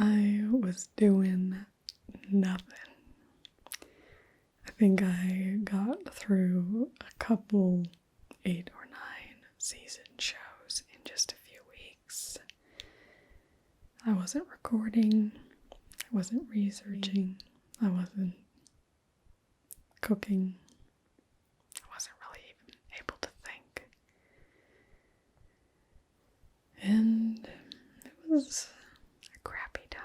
I was doing nothing. I think I got through a couple 8 or 9 season shows in just a few weeks. I wasn't recording, I wasn't researching, I wasn't cooking, I wasn't really even able to think. And it was a crappy time.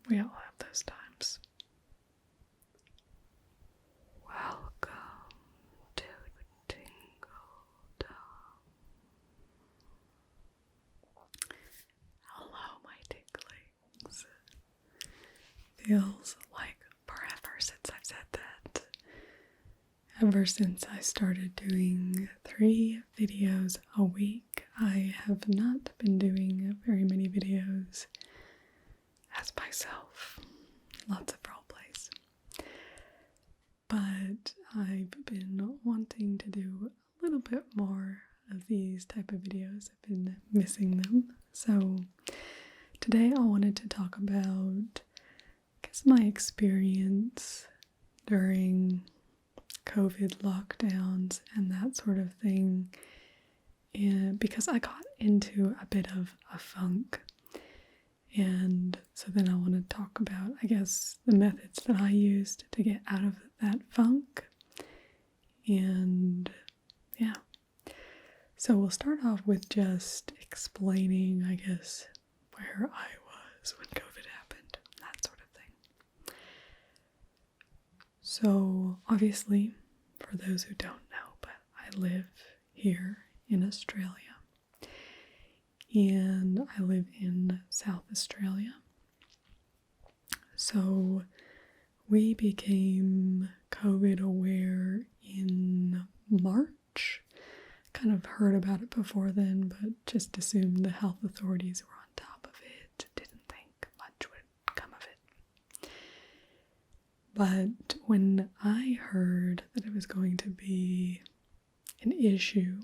We all have those times. Welcome to Tingledom. Hello, my tinglings. Feels like forever since I've said that. Ever since I started doing 3 videos a week, I have not been doing very many videos as myself. Lots of role plays. But I've been wanting to do a little bit more of these type of videos. I've been missing them. So today I wanted to talk about, my experience during COVID lockdowns and that sort of thing. And because I got into a bit of a funk. And so then I want to talk about, the methods that I used to get out of that funk. And yeah. So we'll start off with just explaining, where I was when COVID happened, that sort of thing. So obviously, for those who don't know, but I live here in Australia. And I live in South Australia. So we became COVID aware in March. Kind of heard about it before then, but just assumed the health authorities were on top of it. Didn't think much would come of it. But when I heard that it was going to be an issue,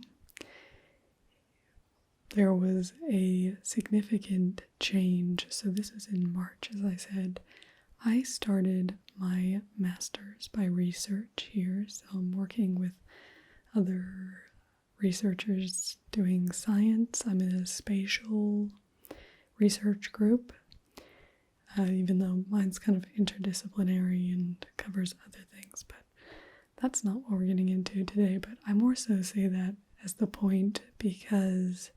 there was a significant change. So this was in March, as I said. I started my master's by research here. So I'm working with other researchers doing science. I'm in a spatial research group, even though mine's kind of interdisciplinary and covers other things. But that's not what we're getting into today. But I more so say that as the point because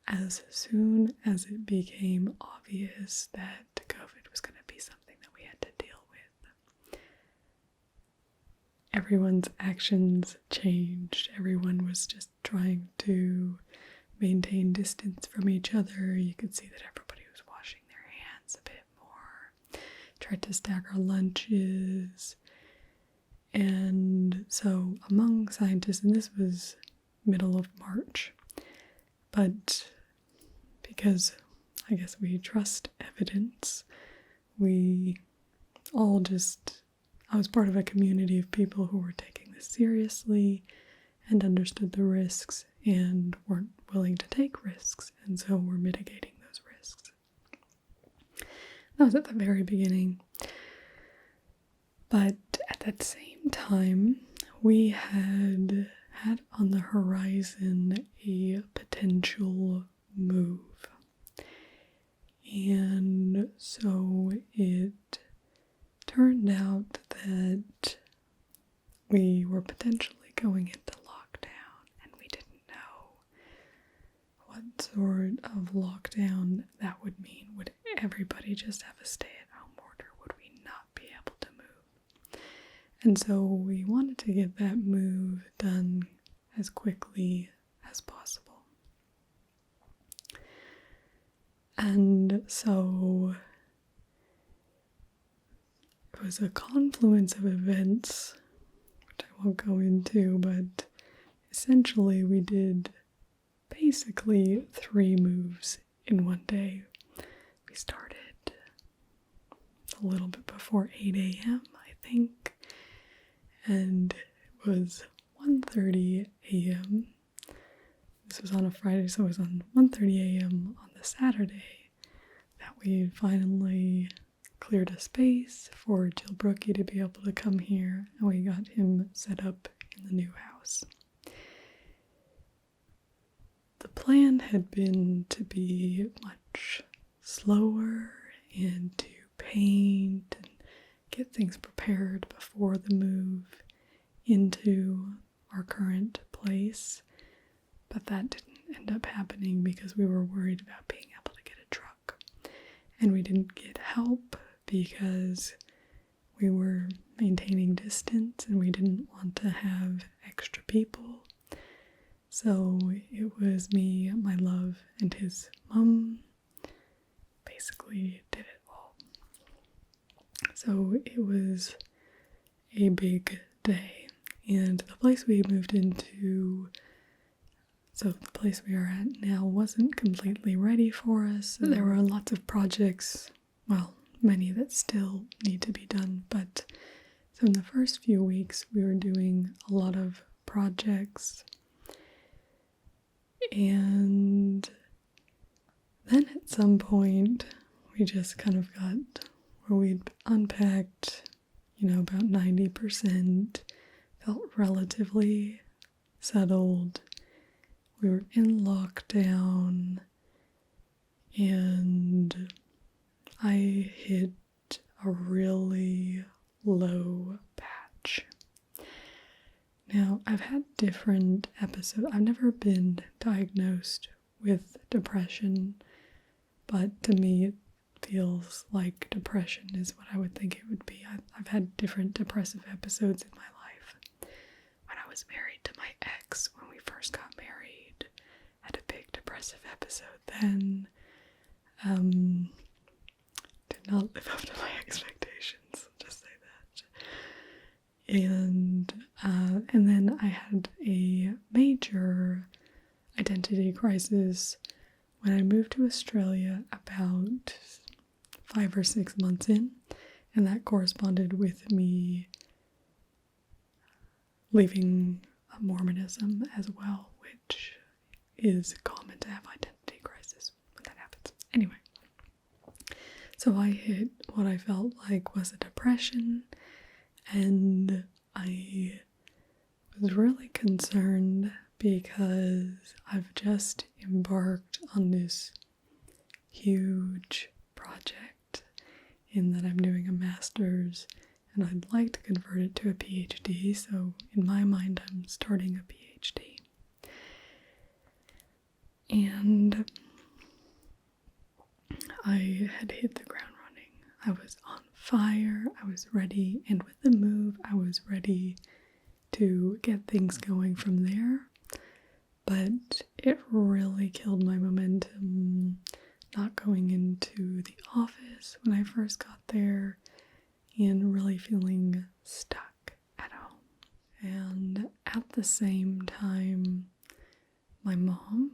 as soon as it became obvious that COVID was going to be something that we had to deal with, everyone's actions changed. Everyone was just trying to maintain distance from each other. You could see that everybody was washing their hands a bit more, tried to stagger lunches. And so among scientists, and this was middle of March, but because we trust evidence, I was part of a community of people who were taking this seriously and understood the risks and weren't willing to take risks, and so we're mitigating those risks. That was at the very beginning. But at that same time, we had on the horizon a potential move. And so it turned out that we were potentially going into lockdown, and we didn't know what sort of lockdown that would mean. Would everybody just have a stay-at-home order? Would we not be able to move? And so we wanted to get that move done as quickly as possible. And so it was a confluence of events, which I won't go into, but essentially we did basically 3 moves in one day. We started a little bit before 8 a.m., I think, and it was 1:30 a.m. this was on a Friday, so it was on 1:30 a.m. on the Saturday that we finally cleared a space for Jill Brookie to be able to come here, and we got him set up in the new house. The plan had been to be much slower and to paint and get things prepared before the move into our current place, but that didn't end up happening because we were worried about being able to get a truck, and we didn't get help because we were maintaining distance and we didn't want to have extra people. So it was me, my love, and his mom basically did it all. So it was a big day, and the place we moved into, so the place we are at now, wasn't completely ready for us. There were lots of projects, well, many that still need to be done, but so in the first few weeks we were doing a lot of projects, and then at some point we just kind of got where we'd unpacked, about 90%, felt relatively settled. We were in lockdown, and I hit a really low patch. Now, I've had different episodes. I've never been diagnosed with depression, but to me it feels like depression is what I would think it would be. I've had different depressive episodes in my life. When I was married to my ex, when we first got married, had a big depressive episode then. Did not live up to my expectations, just say that. And then I had a major identity crisis when I moved to Australia about 5 or 6 months in, and that corresponded with me leaving Mormonism as well, which is common to have identity crisis when that happens. Anyway, so I hit what I felt like was a depression, and I was really concerned because I've just embarked on this huge project in that I'm doing a master's, and I'd like to convert it to a PhD, so in my mind I'm starting a PhD. And I had hit the ground running. I was on fire, I was ready, and with the move I was ready to get things going from there. But it really killed my momentum not going into the office when I first got there and really feeling stuck at home. And at the same time, my mom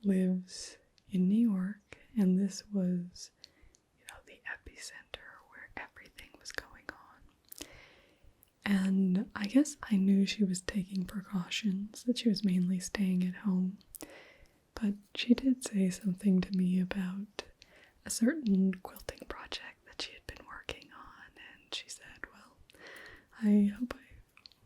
lives in New York, and this was, the epicenter where everything was going on. And I guess I knew she was taking precautions, that she was mainly staying at home. But she did say something to me about a certain quilting project that she had been working on, and she said, well, I hope I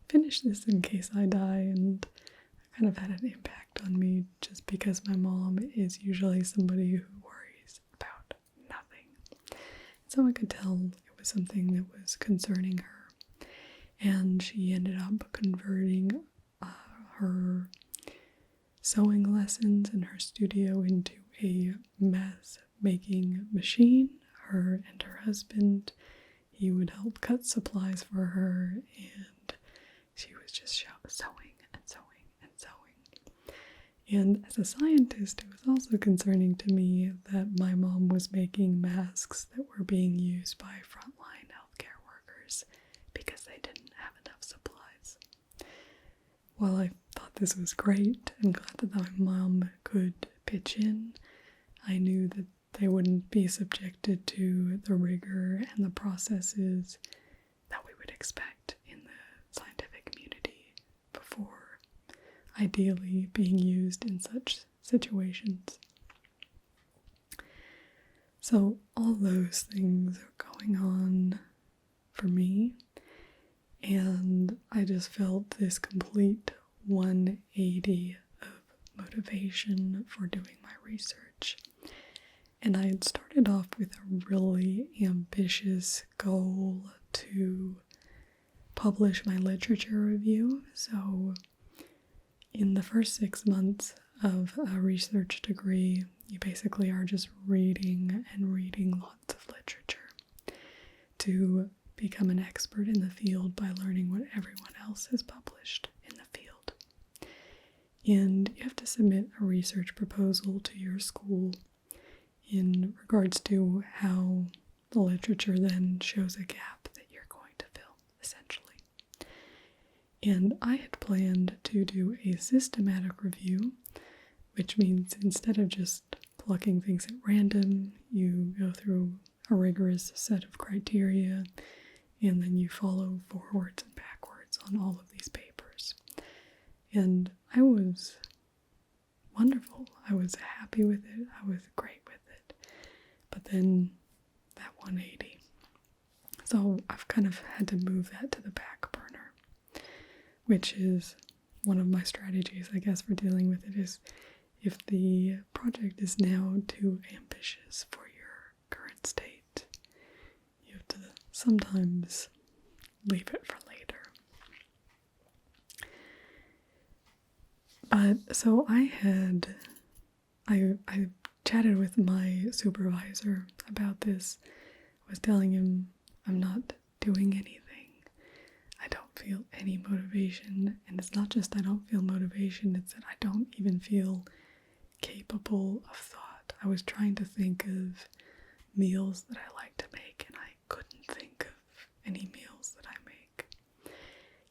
finish this in case I die, and that kind of had an impact on me just because my mom is usually somebody who worries about nothing. So I could tell it was something that was concerning her, and she ended up converting her sewing lessons in her studio into a mess making machine. Her and her husband, he would help cut supplies for her, and she was just sewing and sewing and sewing. And as a scientist, it was also concerning to me that my mom was making masks that were being used by frontline healthcare workers because they didn't have enough supplies. While I thought this was great and glad that my mom could pitch in, I knew that they wouldn't be subjected to the rigor and the processes that we would expect in the scientific community before ideally being used in such situations. So all those things are going on for me, and I just felt this complete 180 of motivation for doing my research. And I had started off with a really ambitious goal to publish my literature review. So in the first 6 months of a research degree, you basically are just reading and reading lots of literature to become an expert in the field by learning what everyone else has published in the field. And you have to submit a research proposal to your school in regards to how the literature then shows a gap that you're going to fill, essentially. And I had planned to do a systematic review, which means instead of just plucking things at random, you go through a rigorous set of criteria, and then you follow forwards and backwards on all of these papers. And I was wonderful. I was happy with it. I was great with it. But then that 180. So I've kind of had to move that to the back burner, which is one of my strategies, I guess, for dealing with it, is if the project is now too ambitious for your current state, you have to sometimes leave it for later. But so I chatted with my supervisor about this. I was telling him I'm not doing anything. I don't feel any motivation. And it's not just I don't feel motivation, it's that I don't even feel capable of thought. I was trying to think of meals that I like to make, and I couldn't think of any meals that I make.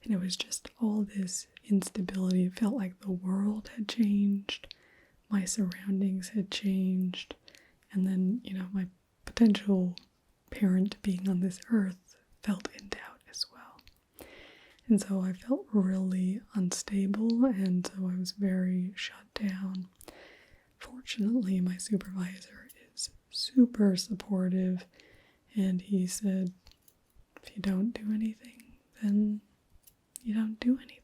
And it was just all this instability. It felt like the world had changed, my surroundings had changed, and then, my potential parent being on this earth felt in doubt as well. And so I felt really unstable, and so I was very shut down. Fortunately, my supervisor is super supportive, and he said, if you don't do anything, then you don't do anything.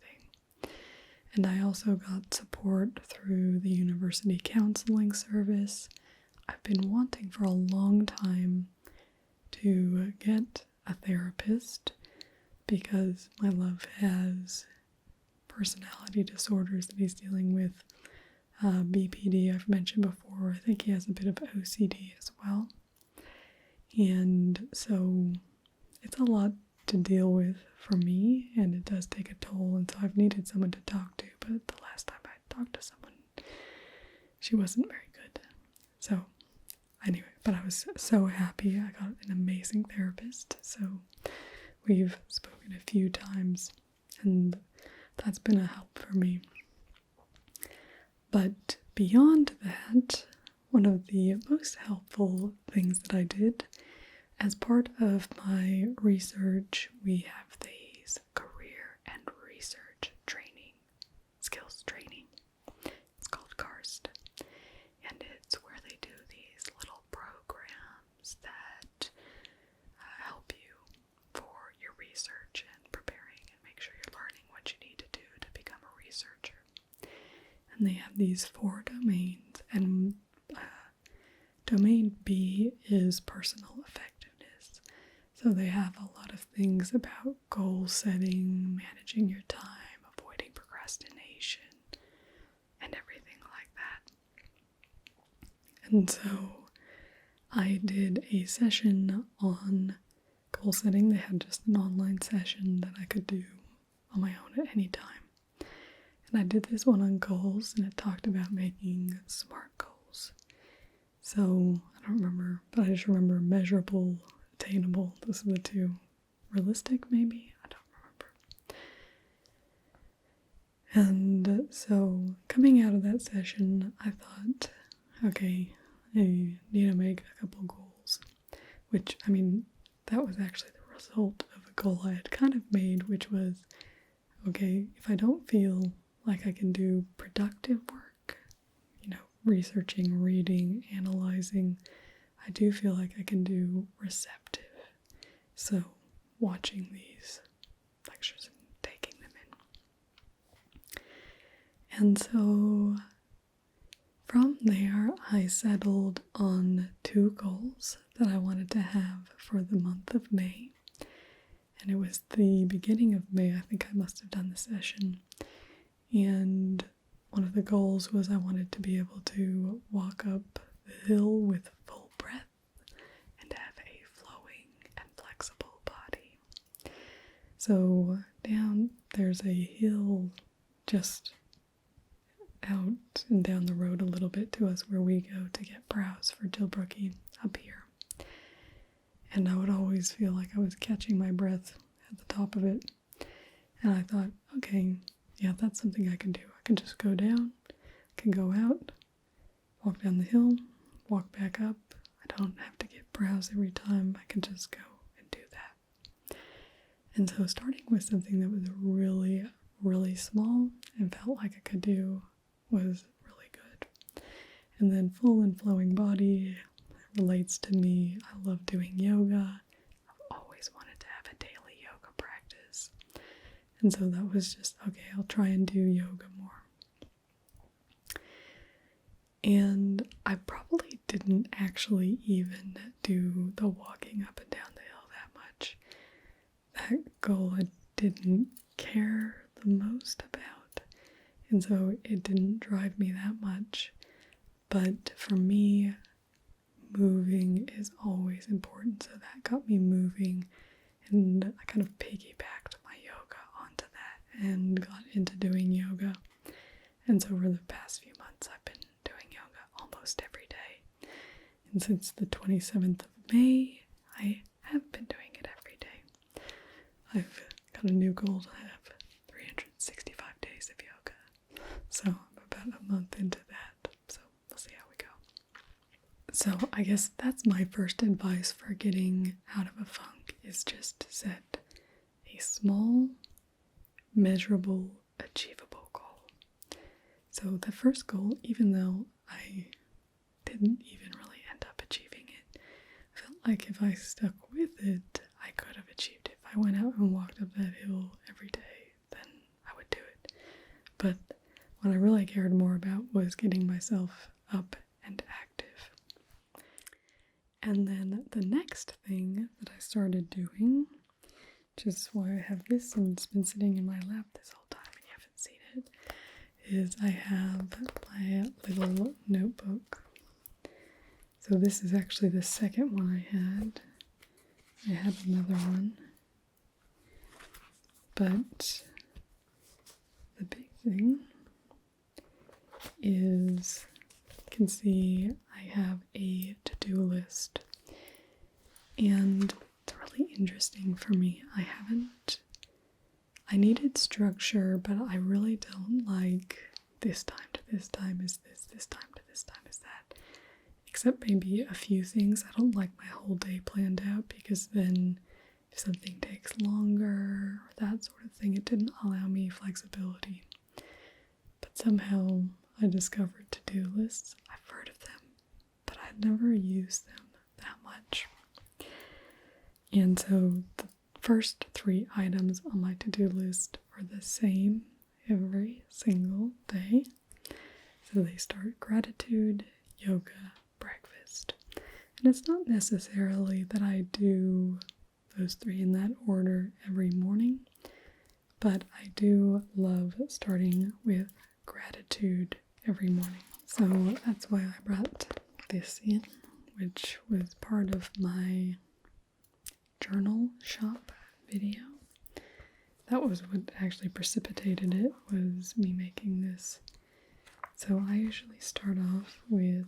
And I also got support through the university counseling service. I've been wanting for a long time to get a therapist because my love has personality disorders that he's dealing with. BPD, I've mentioned before. I think he has a bit of OCD as well. And so it's a lot to deal with for me, and it does take a toll, and so I've needed someone to talk to, but the last time I talked to someone, she wasn't very good. So anyway, but I was so happy. I got an amazing therapist, so we've spoken a few times, and that's been a help for me. But beyond that, one of the most helpful things that I did as part of my research, we have these career and research training, skills training. It's called KARST. And it's where they do these little programs that help you for your research and preparing and make sure you're learning what you need to do to become a researcher. And they have these 4 domains, and domain B is personal effectiveness. So they have a lot of things about goal setting, managing your time, avoiding procrastination, and everything like that. And so I did a session on goal setting. They had just an online session that I could do on my own at any time. And I did this one on goals, and it talked about making SMART goals. So I don't remember, but I just remember measurable, attainable. Those are the 2. Realistic, maybe? I don't remember. And so coming out of that session, I thought, okay, I need to make a couple goals. Which, that was actually the result of a goal I had kind of made, which was, okay, if I don't feel like I can do productive work, researching, reading, analyzing. I do feel like I can do receptive. So watching these lectures and taking them in. And so from there, I settled on 2 goals that I wanted to have for the month of May. And it was the beginning of May, I think I must have done the session. And one of the goals was I wanted to be able to walk up the hill with full breath and have a flowing and flexible body. So there's a hill just out and down the road a little bit to us where we go to get browse for Tilbrookie up here. And I would always feel like I was catching my breath at the top of it. And I thought, okay, yeah, that's something I can do. I can just go down, I can go out, walk down the hill, walk back up. I don't have to get browse every time. I can just go and do that. And so starting with something that was really, really small and felt like I could do was really good. And then full and flowing body relates to me. I love doing yoga. I've always wanted to have a daily yoga practice. And so that was just, okay, I'll try and do yoga more. And I probably didn't actually even do the walking up and down the hill that much. That goal I didn't care the most about. And so it didn't drive me that much. But for me, moving is always important. So that got me moving. And I kind of piggybacked my yoga onto that and got into doing yoga. And so for the past few months, I've been doing yoga almost every day. And since the 27th of May, I have been doing it every day. I've got a new goal to have 365 days of yoga. So I'm about a month into that. So we'll see how we go. So I guess that's my first advice for getting out of a funk, is just to set a small, measurable, achievable goal. So the first goal, even though I didn't even really end up achieving it, I felt like if I stuck with it, I could have achieved it. If I went out and walked up that hill every day, then I would do it. But what I really cared more about was getting myself up and active. And then the next thing that I started doing, which is why I have this and it's been sitting in my lap this whole time and you haven't seen it, is I have my little notebook. So this is actually the second one I had. I had another one. But the big thing is, you can see I have a to-do list. And it's really interesting for me. I needed structure, but I really don't like this time to this time is this time to this time is that. Except maybe a few things. I don't like my whole day planned out, because then if something takes longer or that sort of thing, it didn't allow me flexibility. But somehow I discovered to-do lists. I've heard of them, but I'd never used them that much. And so the first 3 items on my to-do list are the same every single day. So they start gratitude, yoga, breakfast. And it's not necessarily that I do those 3 in that order every morning, but I do love starting with gratitude every morning. So that's why I brought this in, which was part of my journal shop video. That was what actually precipitated it, was me making this. So I usually start off with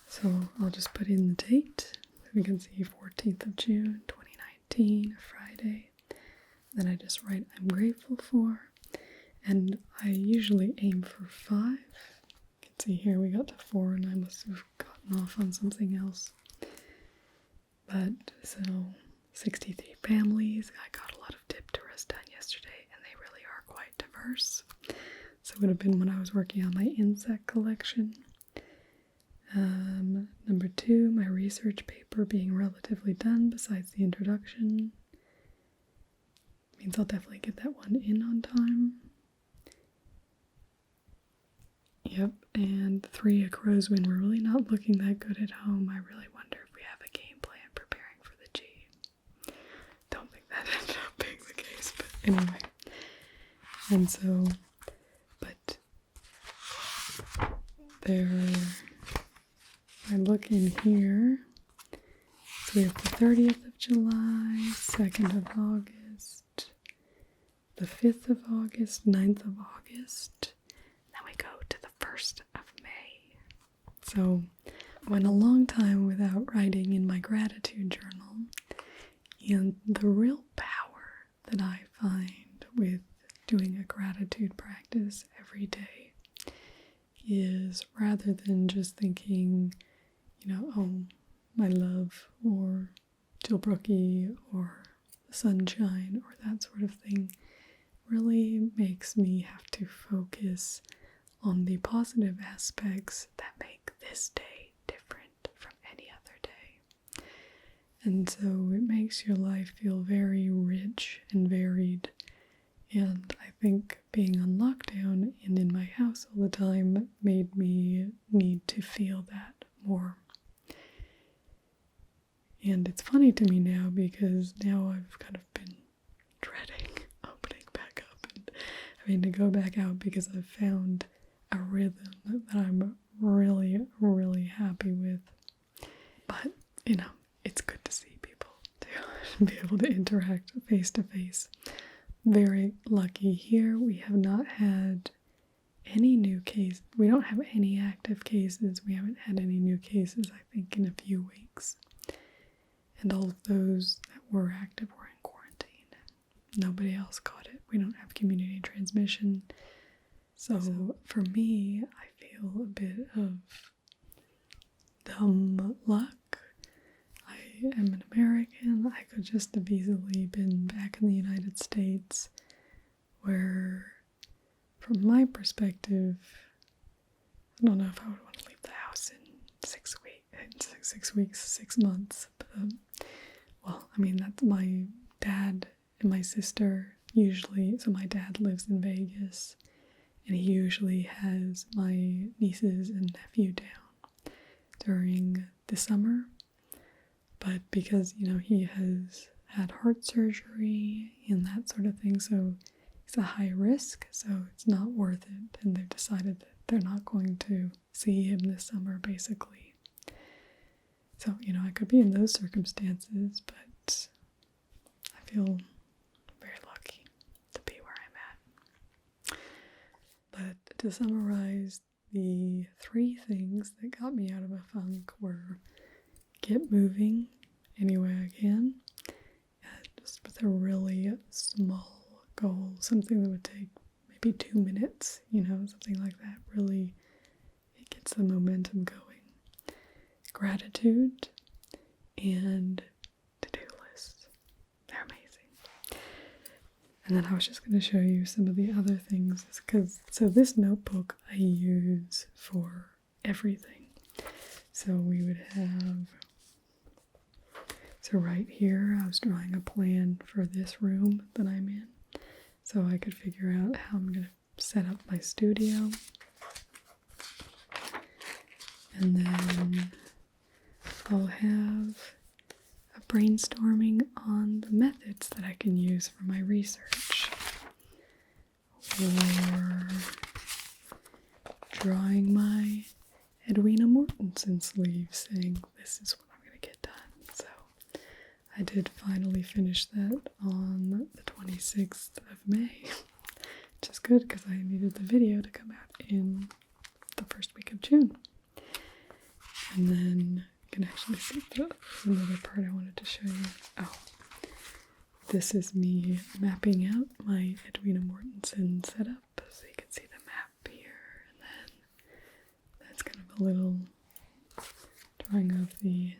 so I'll just put in the date. We can see 14th of June, 2019, Friday. Then I just write I'm grateful for, and I usually aim for 5. You can see here we got to 4 and I must have gotten off on something else. But so 63 families. I got a lot of tip tourists done yesterday, and they really are quite diverse. So it would have been when I was working on my insect collection. Number 2, my research paper being relatively done besides the introduction. Means I'll definitely get that one in on time. Yep, and 3, a crow's win. We're really not looking that good at home. I really wonder if we have a game plan preparing for the G. Don't think that ended up being the case, but anyway. And so, but there, I look in here. So we have the 30th of July, 2nd of August, the 5th of August, 9th of August. Then we go to the 1st of May. So went a long time without writing in my gratitude journal. And the real power that I find with doing a gratitude practice every day is, rather than just thinking, oh, my love, or Jill Brookie, or the sunshine, or that sort of thing, really makes me have to focus on the positive aspects that make this day different from any other day. And so it makes your life feel very rich and varied. And I think being on lockdown and in my house all the time made me need to feel that more. And it's funny to me now because now I've kind of been dreading opening back up and having to go back out because I've found a rhythm that I'm really, really happy with. But, it's good to see people too and be able to interact face to face. Very lucky here. We have not had any new cases. We don't have any active cases. We haven't had any new cases, I think, in a few weeks. And all of those that were active were in quarantine. Nobody else caught it. We don't have community transmission. So for me, I feel a bit of dumb luck. I am an American. I could just have easily been back in the United States, where, from my perspective, I don't know if I would want to leave the house in 6 weeks, 6 months. But, that's my dad and my sister usually, so my dad lives in Vegas, and he usually has my nieces and nephew down during the summer. But because, he has had heart surgery and that sort of thing, so it's a high risk, so it's not worth it. And they've decided that they're not going to see him this summer, basically. So, I could be in those circumstances, but I feel very lucky to be where I'm at. But to summarize, the 3 things that got me out of a funk were get moving any way I can, and just with a really small goal, something that would take maybe 2 minutes, something like that. Really, it gets the momentum going. Gratitude and to-do lists. They're amazing. And then I was just going to show you some of the other things, so this notebook I use for everything. So we would have, so right here I was drawing a plan for this room that I'm in, so I could figure out how I'm going to set up my studio. And then I'll have a brainstorming on the methods that I can use for my research, or drawing my Edwina Mortensen sleeve, saying this is what I'm going to get done. So I did finally finish that on the 26th of May, which is good because I needed the video to come out in the first week of June. And then you can actually see another part I wanted to show you. Oh, this is me mapping out my Edwina Mortensen setup, so you can see the map here, and then that's kind of a little drawing of the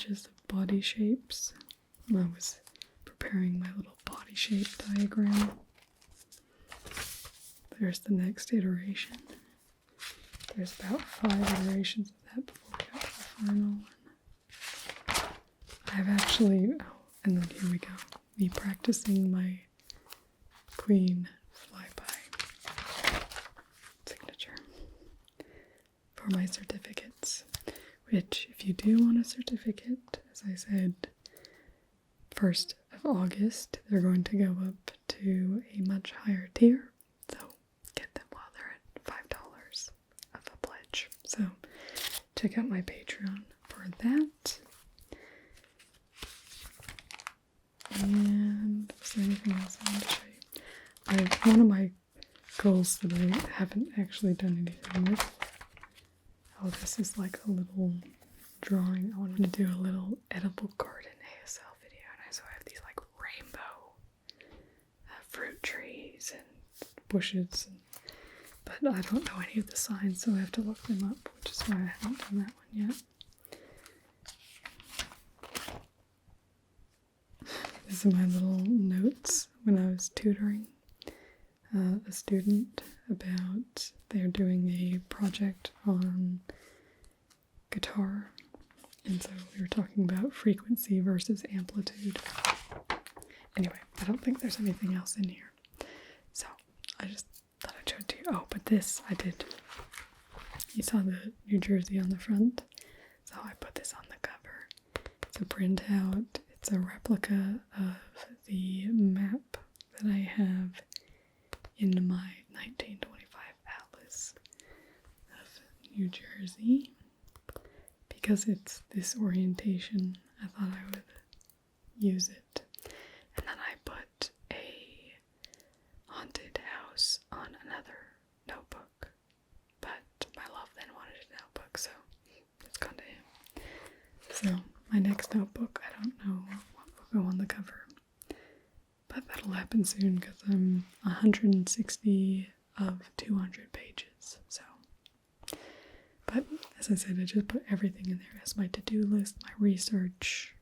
swatches of body shapes. I was preparing my little body shape diagram. There's the next iteration. There's about 5 iterations of that before we got to the final one. I've actually, and then here we go, me practicing my queen flyby signature for my certificates, which if you do want a certificate, as I said, 1st of August, they're going to go up to a much higher tier, so get them while they're at $5 of a pledge. So check out my Patreon for that. And is there anything else I want to show you? One of my goals that I haven't actually done anything with. Oh, this is like a little drawing. I wanted to do a little edible garden ASL video, and so I have these like rainbow fruit trees and bushes, but I don't know any of the signs, so I have to look them up, which is why I haven't done that one yet. These are my little notes when I was tutoring a student about, they're doing a project on guitar, and so we were talking about frequency versus amplitude. Anyway, I don't think there's anything else in here, so I just thought I'd show it to you. Oh, but this I did. You saw the New Jersey on the front, so I put this on the cover. It's a printout. It's a replica of the map that I have in my 1925 atlas of New Jersey. Because it's this orientation, I thought I would use it. And then I put a haunted house on another notebook. But my love then wanted a notebook, so it's gone to him. So my next notebook, I don't know what will go on the cover, but that'll happen soon because I'm 160 of 200 pages, so. But as I said, I just put everything in there as my to-do list, my research,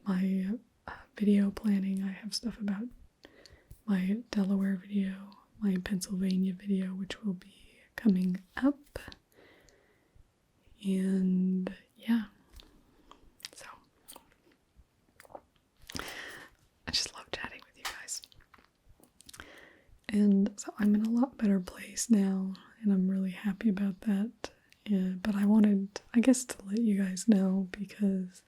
my video planning. I have stuff about my Delaware video, my Pennsylvania video, which will be coming up, and yeah. I just love chatting with you guys. And so I'm in a lot better place now, and I'm really happy about that. Yeah, but I wanted, I guess, to let you guys know, because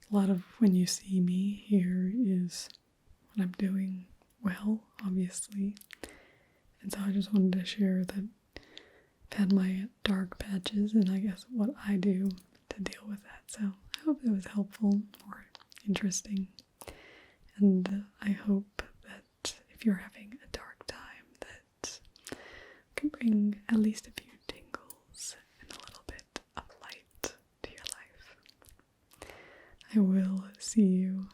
a lot of when you see me here is when I'm doing well, obviously. And so I just wanted to share that I've had my dark patches, and I guess what I do to deal with that. So I hope it was helpful or interesting. And I hope that if you're having a dark time, that I can bring at least a few tingles and a little bit of light to your life. I will see you